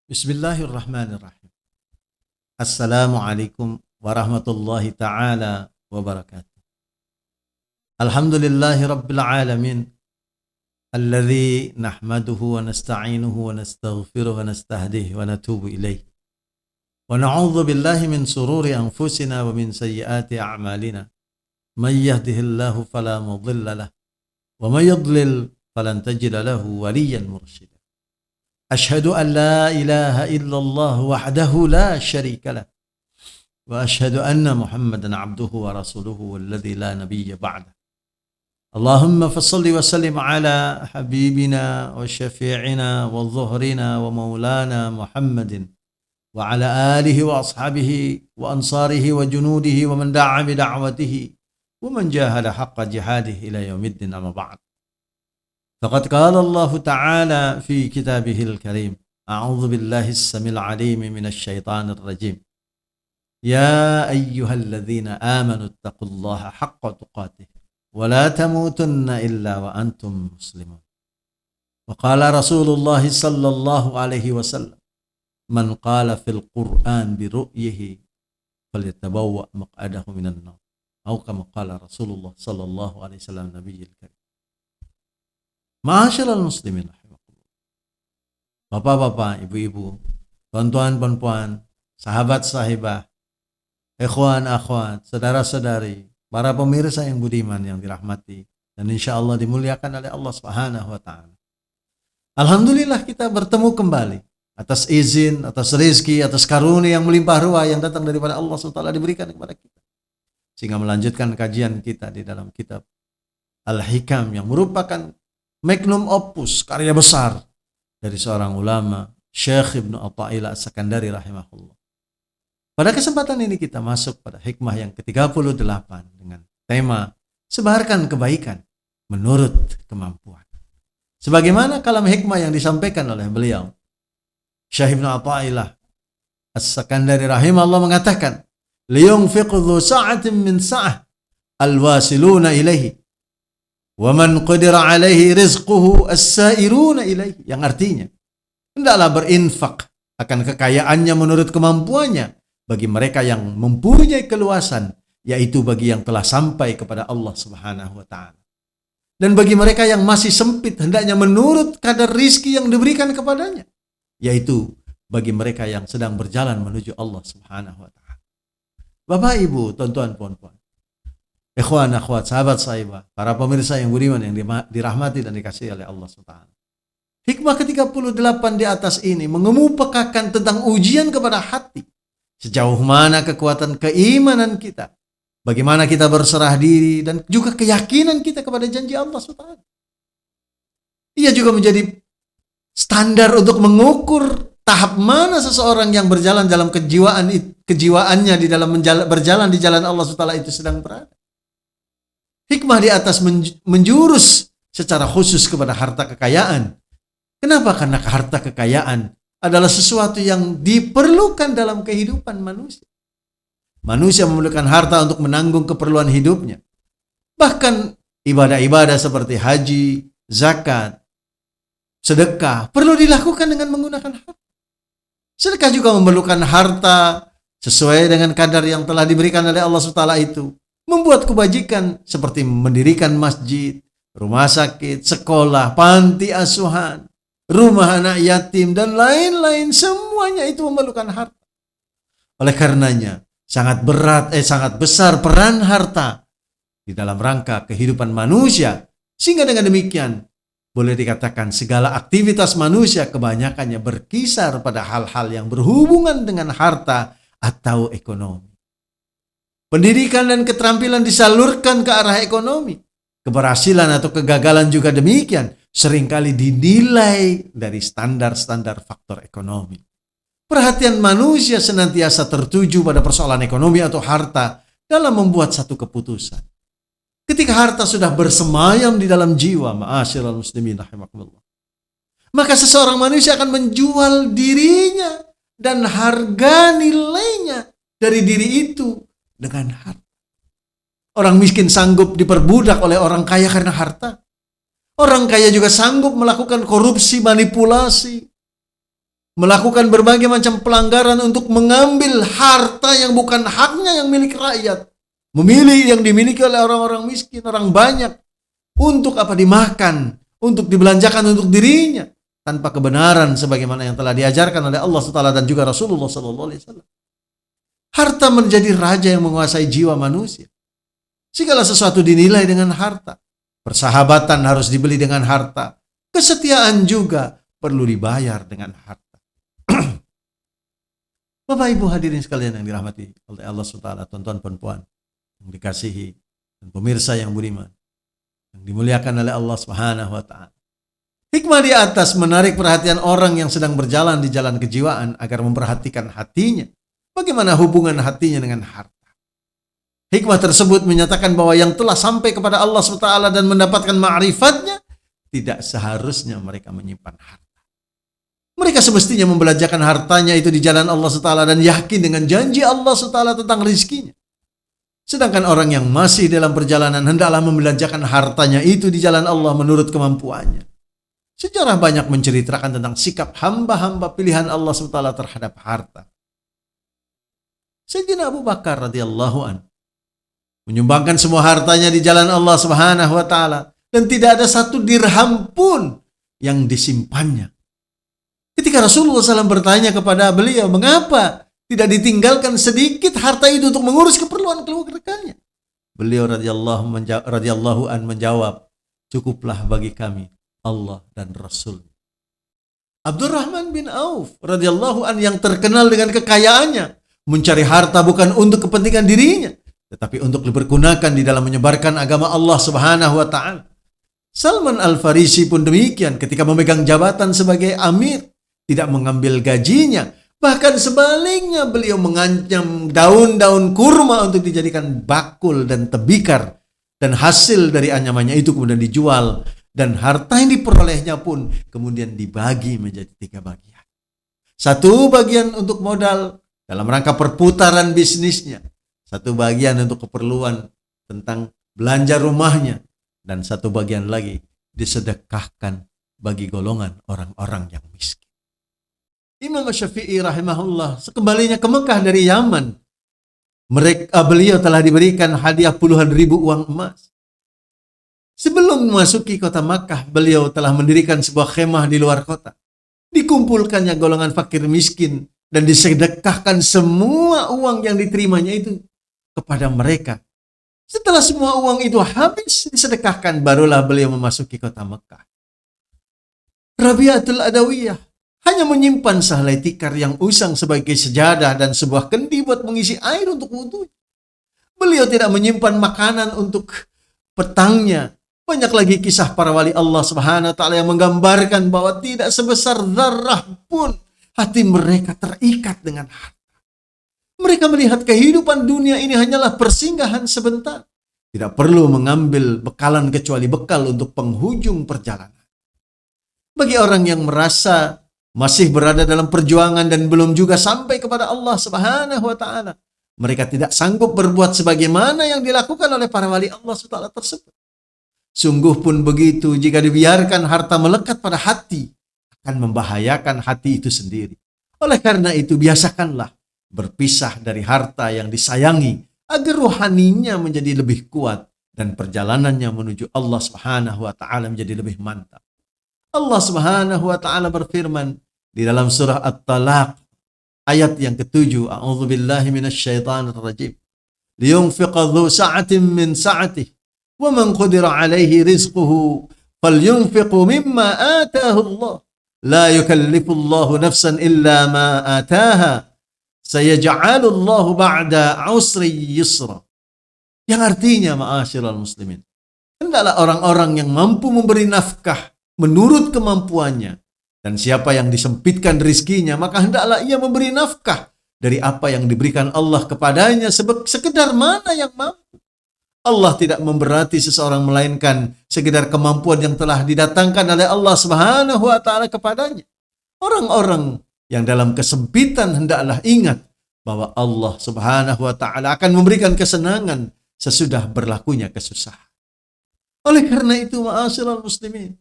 Bismillahirrahmanirrahim. Assalamualaikum warahmatullahi ta'ala wabarakatuh. Alhamdulillahi rabbil alamin. Alladhi nahmaduhu wa nasta'inuhu wa nastaghfiruhu wa nastahdihi wa natubu ilayh. Wa na'udzu billahi min sururi anfusina wa min sayyiati a'malina. Man yahdihillahu fala mudilla lahu wa man yudlil falan tajida lahu waliyyan mursyida. أشهد أن لا إله إلا الله وحده لا شريك له وأشهد أن محمدا عبده ورسوله والذي لا نبي بعده اللهم فصل وسلم على حبيبنا وشفيعنا وظهرنا ومولانا محمد وعلى آله وأصحابه وأنصاره وجنوده ومن دعا بدعوته ومن جاهد حق جهاده إلى يوم الدين أما بعد. فقد قال الله تعالى في كتابه الكريم أعوذ بالله السميع العليم من الشيطان الرجيم يا أيها الذين آمنوا اتقوا الله حق تقاته ولا تموتن إلا وأنتم مسلمون وقال رسول الله صلى الله عليه وسلم من قال في القرآن برؤيه فليتبوأ مقعده من النار أو كما قال رسول الله صلى الله عليه وسلم النبي الكريم. Ma'asyiral muslimin, bapak-bapak, ibu-ibu, tuan-tuan, sahabat-sahibat, ikhwan, akhwat, saudara-saudari, para pemirsa yang budiman yang dirahmati dan insyaallah dimuliakan oleh Allah Subhanahu wa taala. Alhamdulillah kita bertemu kembali atas izin, atas rezeki, atas karunia yang melimpah ruah yang datang daripada Allah SWT diberikan kepada kita. Sehingga melanjutkan kajian kita di dalam kitab Al-Hikam yang merupakan magnum opus, karya besar dari seorang ulama, Syekh Ibnu Athaillah As-Sakandari rahimahullah. Pada kesempatan ini kita masuk pada hikmah yang ke-38 dengan tema sebarkan kebaikan menurut kemampuan. Sebagaimana kalam hikmah yang disampaikan oleh beliau, Syekh Ibnu Athaillah As-Sakandari rahimahullah mengatakan, liyunfiq dzu sa'atin min sa'ah al-wasiluna ilaihi wa man qadira alaihi rizquhu as-sairuna ilaihi, yang artinya hendaklah berinfak akan kekayaannya menurut kemampuannya bagi mereka yang mempunyai keluasan, yaitu bagi yang telah sampai kepada Allah Subhanahu wa taala. Dan bagi mereka yang masih sempit hendaknya menurut kadar rizki yang diberikan kepadanya, yaitu bagi mereka yang sedang berjalan menuju Allah Subhanahu wa taala. Bapak, Ibu, tuan-tuan, puan-puan, ikhwan, akhwat, sahabat-sahabat, para pemirsa yang budiman yang dirahmati dan dikasihi oleh Allah SWT. Hikmah ke-38 di atas ini mengemukakan tentang ujian kepada hati. Sejauh mana kekuatan keimanan kita, bagaimana kita berserah diri, dan juga keyakinan kita kepada janji Allah SWT. Ia juga menjadi standar untuk mengukur tahap mana seseorang yang berjalan dalam kejiwaannya di dalam berjalan di jalan Allah SWT itu sedang berada. Hikmah di atas menjurus secara khusus kepada harta kekayaan. Kenapa? Karena harta kekayaan adalah sesuatu yang diperlukan dalam kehidupan manusia. Manusia memerlukan harta untuk menanggung keperluan hidupnya. Bahkan ibadah-ibadah seperti haji, zakat, sedekah perlu dilakukan dengan menggunakan harta. Sedekah juga memerlukan harta sesuai dengan kadar yang telah diberikan oleh Allah SWT itu. Membuat kebajikan seperti mendirikan masjid, rumah sakit, sekolah, panti asuhan, rumah anak yatim, dan lain-lain, semuanya itu memerlukan harta. Oleh karenanya, sangat besar peran harta di dalam rangka kehidupan manusia, sehingga dengan demikian boleh dikatakan segala aktivitas manusia kebanyakannya berkisar pada hal-hal yang berhubungan dengan harta atau ekonomi. Pendidikan dan keterampilan disalurkan ke arah ekonomi. Keberhasilan atau kegagalan juga demikian, seringkali dinilai dari standar-standar faktor ekonomi. Perhatian manusia senantiasa tertuju pada persoalan ekonomi atau harta dalam membuat satu keputusan. Ketika harta sudah bersemayam di dalam jiwa, ma'asyiral muslimin rahimakumullah, maka seseorang manusia akan menjual dirinya dan harga nilainya dari diri itu dengan harta. Orang miskin sanggup diperbudak oleh orang kaya karena harta. Orang kaya juga sanggup melakukan korupsi, manipulasi, melakukan berbagai macam pelanggaran untuk mengambil harta yang bukan haknya yang milik rakyat, memilih yang dimiliki oleh orang-orang miskin, orang banyak, untuk apa? Dimakan, untuk dibelanjakan untuk dirinya, tanpa kebenaran sebagaimana yang telah diajarkan oleh Allah SWT dan juga Rasulullah SAW. Harta menjadi raja yang menguasai jiwa manusia. Segala sesuatu dinilai dengan harta. Persahabatan harus dibeli dengan harta. Kesetiaan juga perlu dibayar dengan harta. Bapak Ibu hadirin sekalian yang dirahmati oleh Allah SWT, tuan-tuan perempuan yang dikasihi dan pemirsa yang budiman, yang dimuliakan oleh Allah Subhanahu wa taala. Hikmah di atas menarik perhatian orang yang sedang berjalan di jalan kejiwaan agar memperhatikan hatinya. Bagaimana hubungan hatinya dengan harta? Hikmah tersebut menyatakan bahwa yang telah sampai kepada Allah SWT dan mendapatkan ma'rifatnya, tidak seharusnya mereka menyimpan harta. Mereka semestinya membelanjakan hartanya itu di jalan Allah SWT dan yakin dengan janji Allah SWT tentang rizkinya. Sedangkan orang yang masih dalam perjalanan hendaklah membelanjakan hartanya itu di jalan Allah menurut kemampuannya. Sejarah banyak menceritakan tentang sikap hamba-hamba pilihan Allah SWT terhadap harta. Sayyidina Abu Bakar radhiyallahu an menyumbangkan semua hartanya di jalan Allah Subhanahu wa taala dan tidak ada satu dirham pun yang disimpannya. Ketika Rasulullah SAW bertanya kepada beliau, mengapa tidak ditinggalkan sedikit harta itu untuk mengurus keperluan keluarganya? Beliau radhiyallahu an menjawab, cukuplah bagi kami Allah dan Rasul. Abdurrahman bin Auf radhiyallahu an yang terkenal dengan kekayaannya, mencari harta bukan untuk kepentingan dirinya, tetapi untuk dipergunakan di dalam menyebarkan agama Allah Subhanahu wa taala. Salman Al-Farisi pun demikian ketika memegang jabatan sebagai amir, tidak mengambil gajinya, bahkan sebaliknya beliau mengancam daun-daun kurma untuk dijadikan bakul dan tebikar, dan hasil dari anyamannya itu kemudian dijual, dan harta yang diperolehnya pun kemudian dibagi menjadi 3 bagian. 1 bagian untuk modal dalam rangka perputaran bisnisnya, 1 bagian untuk keperluan tentang belanja rumahnya, dan 1 bagian lagi disedekahkan bagi golongan orang-orang yang miskin. Imam Syafi'i rahimahullah sekembalinya ke Mekah dari Yaman, beliau telah diberikan hadiah puluhan ribu uang emas. Sebelum memasuki kota Makkah, beliau telah mendirikan sebuah khemah di luar kota. Dikumpulkannya golongan fakir miskin dan disedekahkan semua uang yang diterimanya itu kepada mereka. Setelah semua uang itu habis disedekahkan, barulah beliau memasuki kota Mekah. Rabi'atul Adawiyah hanya menyimpan sehelai tikar yang usang sebagai sejadah dan sebuah kendi buat mengisi air untuk wudhu. Beliau tidak menyimpan makanan untuk petangnya. Banyak lagi kisah para wali Allah Subhanahu wa taala yang menggambarkan bahwa tidak sebesar zarrah pun hati mereka terikat dengan harta. Mereka melihat kehidupan dunia ini hanyalah persinggahan sebentar. Tidak perlu mengambil bekalan kecuali bekal untuk penghujung perjalanan. Bagi orang yang merasa masih berada dalam perjuangan dan belum juga sampai kepada Allah Subhanahu wa taala, mereka tidak sanggup berbuat sebagaimana yang dilakukan oleh para wali Allah SWT tersebut. Sungguh pun begitu, jika dibiarkan harta melekat pada hati, akan membahayakan hati itu sendiri. Oleh karena itu, biasakanlah berpisah dari harta yang disayangi, agar rohaninya menjadi lebih kuat dan perjalanannya menuju Allah Subhanahu wa taala menjadi lebih mantap. Allah Subhanahu wa taala berfirman di dalam surah At-Talaq ayat yang ke-7, A'udzubillahi minasyaitonir rajim. Liyunfiqa dzu sa'atin min sa'atihi wa man qadira 'alaihi rizquhu falyunfiqu mimma ataahu Allah. La yukallifu Allahu nafsan illa ma ataaha. Sayaj'alu Allahu ba'da 'usri yusra. Yang artinya, ma'asyiral muslimin, hendaklah orang-orang yang mampu memberi nafkah menurut kemampuannya, dan siapa yang disempitkan rizkinya, maka hendaklah ia memberi nafkah dari apa yang diberikan Allah kepadanya sekedar mana yang mampu. Allah tidak memberati seseorang melainkan sekedar kemampuan yang telah didatangkan oleh Allah Subhanahu wa taala kepadanya. Orang-orang yang dalam kesempitan hendaklah ingat bahwa Allah Subhanahu wa taala akan memberikan kesenangan sesudah berlakunya kesusahan. Oleh karena itu, ma'asyiral muslimin,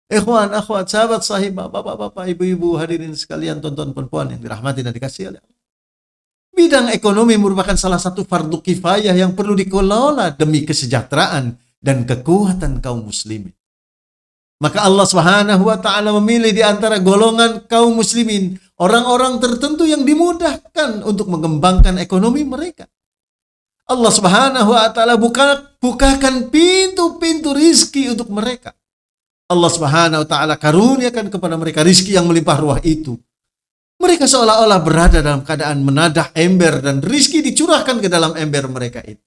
Ikhwan, akhwat, sahabat, sahibah, bapak-bapak, ibu-ibu, hadirin sekalian, tonton perempuan yang dirahmati dan dikasihi oleh Allah. Bidang ekonomi merupakan salah satu fardu kifayah yang perlu dikelola demi kesejahteraan dan kekuatan kaum muslimin. Maka Allah Subhanahu wa taala memilih di antara golongan kaum muslimin orang-orang tertentu yang dimudahkan untuk mengembangkan ekonomi mereka. Allah Subhanahu wa taala bukakan pintu-pintu rizki untuk mereka. Allah Subhanahu wa taala karuniakan kepada mereka rizki yang melimpah ruah itu. Mereka seolah-olah berada dalam keadaan menadah ember dan rizki dicurahkan ke dalam ember mereka itu.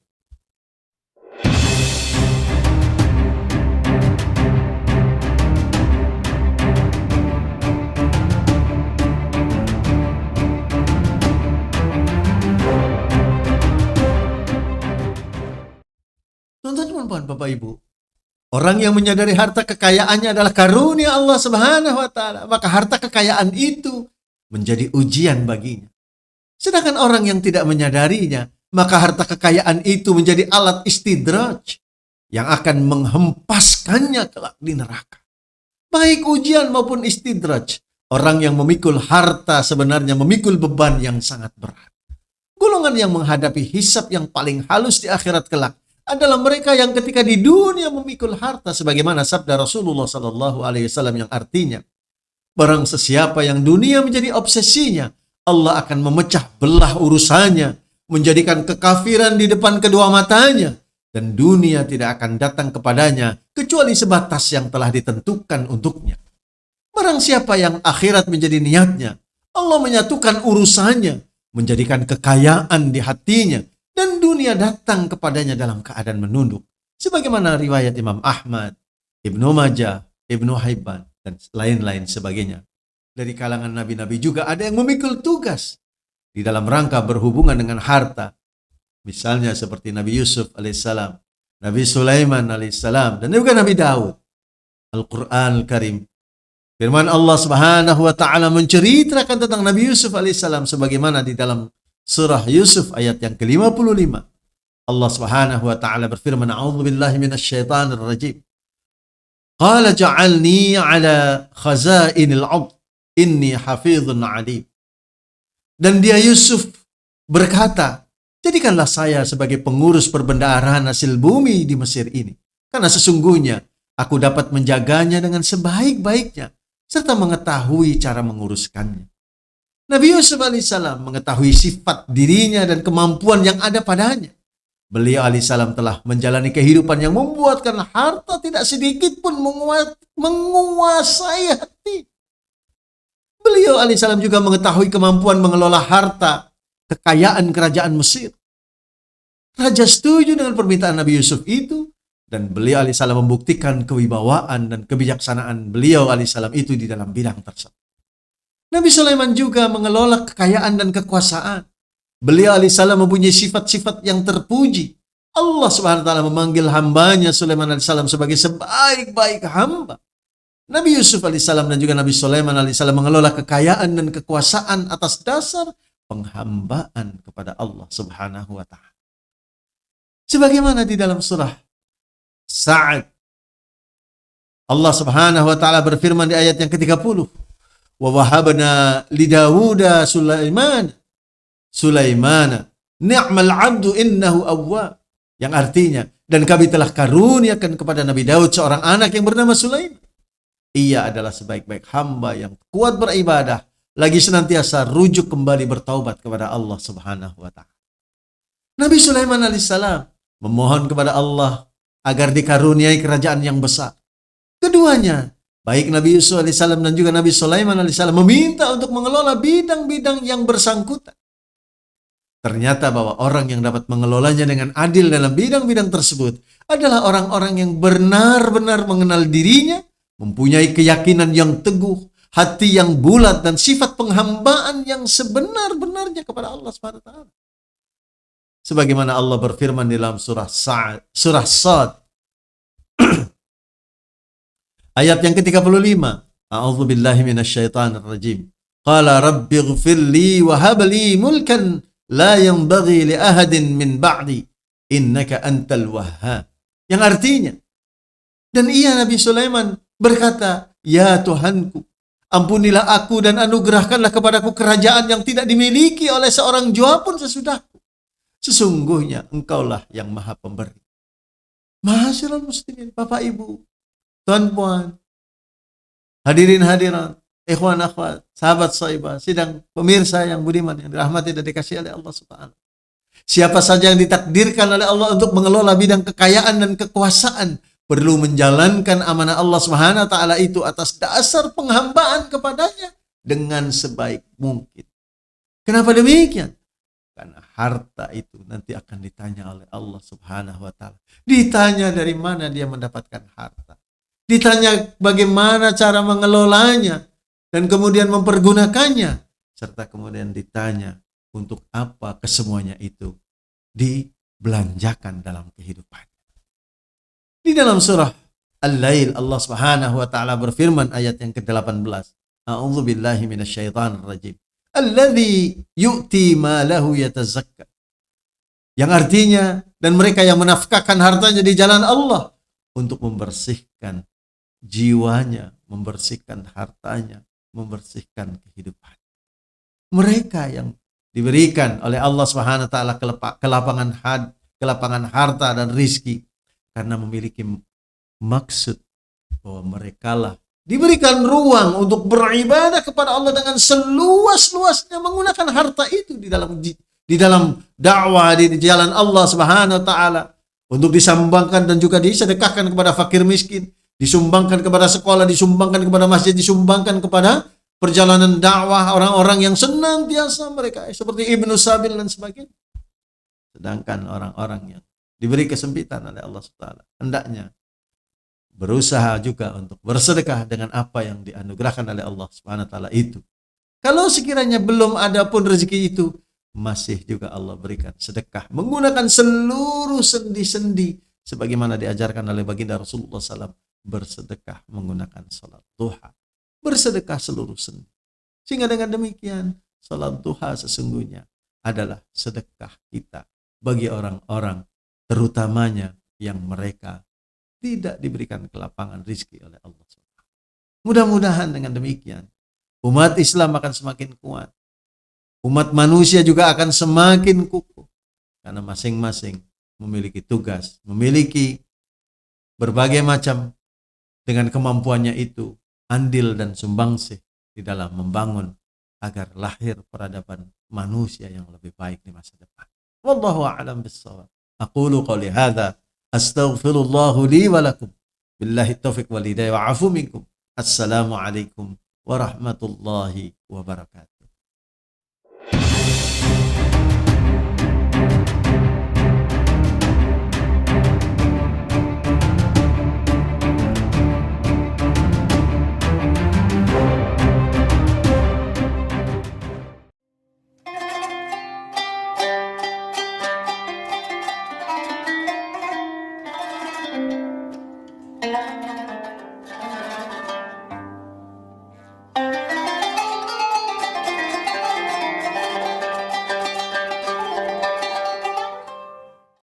Teman-teman, Bapak Ibu, orang yang menyadari harta kekayaannya adalah karunia Allah Subhanahu wa taala, maka harta kekayaan itu menjadi ujian baginya. Sedangkan orang yang tidak menyadarinya, maka harta kekayaan itu menjadi alat istidraj yang akan menghempaskannya kelak di neraka. Baik ujian maupun istidraj, orang yang memikul harta sebenarnya memikul beban yang sangat berat. Golongan yang menghadapi hisab yang paling halus di akhirat kelak adalah mereka yang ketika di dunia memikul harta, sebagaimana sabda Rasulullah SAW yang artinya, barang sesiapa yang dunia menjadi obsesinya, Allah akan memecah belah urusannya, menjadikan kekafiran di depan kedua matanya, dan dunia tidak akan datang kepadanya kecuali sebatas yang telah ditentukan untuknya. Barang siapa yang akhirat menjadi niatnya, Allah menyatukan urusannya, menjadikan kekayaan di hatinya, dan dunia datang kepadanya dalam keadaan menunduk. Sebagaimana riwayat Imam Ahmad, Ibnu Majah, Ibnu Hibban, dan lain-lain sebagainya. Dari kalangan nabi-nabi juga ada yang memikul tugas di dalam rangka berhubungan dengan harta. Misalnya seperti Nabi Yusuf alaihissalam, Nabi Sulaiman alaihissalam, dan juga Nabi Daud. Al-Quran Al-Karim, firman Allah Subhanahu wa taala menceritakan tentang Nabi Yusuf alaihissalam sebagaimana di dalam surah Yusuf ayat yang ke-55. Allah Subhanahu wa taala berfirman, "A'udzubillahi minasyaitonir rajim. Qala ja'alni 'ala khazainil 'ard, inni hafizun 'alim." Dan dia Yusuf berkata, "Jadikanlah saya sebagai pengurus perbendaharaan hasil bumi di Mesir ini, karena sesungguhnya aku dapat menjaganya dengan sebaik-baiknya serta mengetahui cara menguruskannya." Nabi Yusuf alaihissalam mengetahui sifat dirinya dan kemampuan yang ada padanya. Beliau alaihissalam telah menjalani kehidupan yang membuatkan harta tidak sedikit pun menguasai hati. Beliau alaihissalam juga mengetahui kemampuan mengelola harta kekayaan kerajaan Mesir. Raja setuju dengan permintaan Nabi Yusuf itu, dan beliau alaihissalam membuktikan kewibawaan dan kebijaksanaan beliau alaihissalam itu di dalam bidang tersebut. Nabi Sulaiman juga mengelola kekayaan dan kekuasaan. Beliau alaihissalam mempunyai sifat-sifat yang terpuji. Allah Subhanahu wa taala memanggil hambanya Sulaiman alaihissalam sebagai sebaik-baik hamba. Nabi Yusuf alaihissalam dan juga Nabi Sulaiman alaihissalam mengelola kekayaan dan kekuasaan atas dasar penghambaan kepada Allah Subhanahu wa taala. Sebagaimana di dalam surah Sa'ad, Allah Subhanahu wa taala berfirman di ayat yang ke-30, "Wa wahabna li Dawuda Sulaimana ni'mal 'abdu innahu awwab." Yang artinya, dan kami telah karuniakan kepada Nabi Daud seorang anak yang bernama Sulaiman. Ia adalah sebaik-baik hamba yang kuat beribadah, lagi senantiasa rujuk kembali bertaubat kepada Allah Subhanahu wa taala. Nabi Sulaiman alaihissalam memohon kepada Allah agar dikaruniai kerajaan yang besar. Keduanya, baik Nabi Yusuf alaihissalam dan juga Nabi Sulaiman alaihissalam, meminta untuk mengelola bidang-bidang yang bersangkutan. Ternyata bahwa orang yang dapat mengelolanya dengan adil dalam bidang-bidang tersebut adalah orang-orang yang benar-benar mengenal dirinya, mempunyai keyakinan yang teguh, hati yang bulat, dan sifat penghambaan yang sebenar-benarnya kepada Allah Subhanahu wa taala. Sebagaimana Allah berfirman dalam surah Sad ayat yang ke-35, "A'udzubillahi minasyaitonir rajim. Qala rabbighfirli wa hab li mulkan la yanbaghi li ahadin min ba'di innaka antal wahhab." Yang artinya, dan ia Nabi Sulaiman berkata, "Ya Tuhanku, ampunilah aku dan anugerahkanlah kepadaku kerajaan yang tidak dimiliki oleh seorang jua pun sesudahku. Sesungguhnya engkaulah yang maha pemberi." Ma'asyiral muslimin, Bapak Ibu, tuan-puan, hadirin hadirat, ikhwan akhwat, sahabat sahibat, sidang pemirsa yang budiman yang dirahmati dan dikasihi oleh Allah Subhanahu. Siapa saja yang ditakdirkan oleh Allah untuk mengelola bidang kekayaan dan kekuasaan perlu menjalankan amanah Allah Subhanahu wa taala itu atas dasar penghambaan kepadanya dengan sebaik mungkin. Kenapa demikian? Karena harta itu nanti akan ditanya oleh Allah Subhanahu wa taala. Ditanya dari mana dia mendapatkan harta. Ditanya bagaimana cara mengelolanya dan kemudian mempergunakannya, serta kemudian ditanya untuk apa kesemuanya itu dibelanjakan dalam kehidupan. Di dalam surah Al-Lail Allah Subhanahu wa taala berfirman ayat yang ke-18. A'udzu billahi minasyaitonir rajim. Alladzi yu'ti malahu yatazakka. Yang artinya, dan mereka yang menafkahkan hartanya di jalan Allah untuk membersihkan jiwanya, membersihkan hartanya, membersihkan kehidupan. Mereka yang diberikan oleh Allah Subhanahu wa taala kelapangan harta dan rizki karena memiliki maksud bahwa merekalah diberikan ruang untuk beribadah kepada Allah dengan seluas-luasnya menggunakan harta itu di dalam dakwah di jalan Allah Subhanahu wa taala untuk disumbangkan dan juga disedekahkan kepada fakir miskin, disumbangkan kepada sekolah, disumbangkan kepada masjid, disumbangkan kepada perjalanan dakwah orang-orang yang senantiasa mereka seperti Ibnu Sabil dan sebagainya. Sedangkan orang-orang yang diberi kesempitan oleh Allah SWT hendaknya berusaha juga untuk bersedekah dengan apa yang dianugerahkan oleh Allah SWT itu. Kalau sekiranya belum ada pun rezeki itu, masih juga Allah berikan sedekah menggunakan seluruh sendi-sendi sebagaimana diajarkan oleh baginda Rasulullah SAW, bersedekah menggunakan salat duha, bersedekah seluruh sendi. Sehingga dengan demikian salat duha sesungguhnya adalah sedekah kita bagi orang-orang terutamanya yang mereka tidak diberikan kelapangan rizki oleh Allah SWT. Mudah-mudahan dengan demikian umat Islam akan semakin kuat. Umat manusia juga akan semakin kukuh. Karena masing-masing memiliki tugas, memiliki berbagai macam dengan kemampuannya itu andil dan sumbangsih di dalam membangun agar lahir peradaban manusia yang lebih baik di masa depan. Wallahu a'lam bissawab. Aqulu qawli hadza astaghfirullahu li wa lakum. Billahi taufiq wal hidayah wa afu minkum. Assalamu alaikum warahmatullahi wabarakatuh.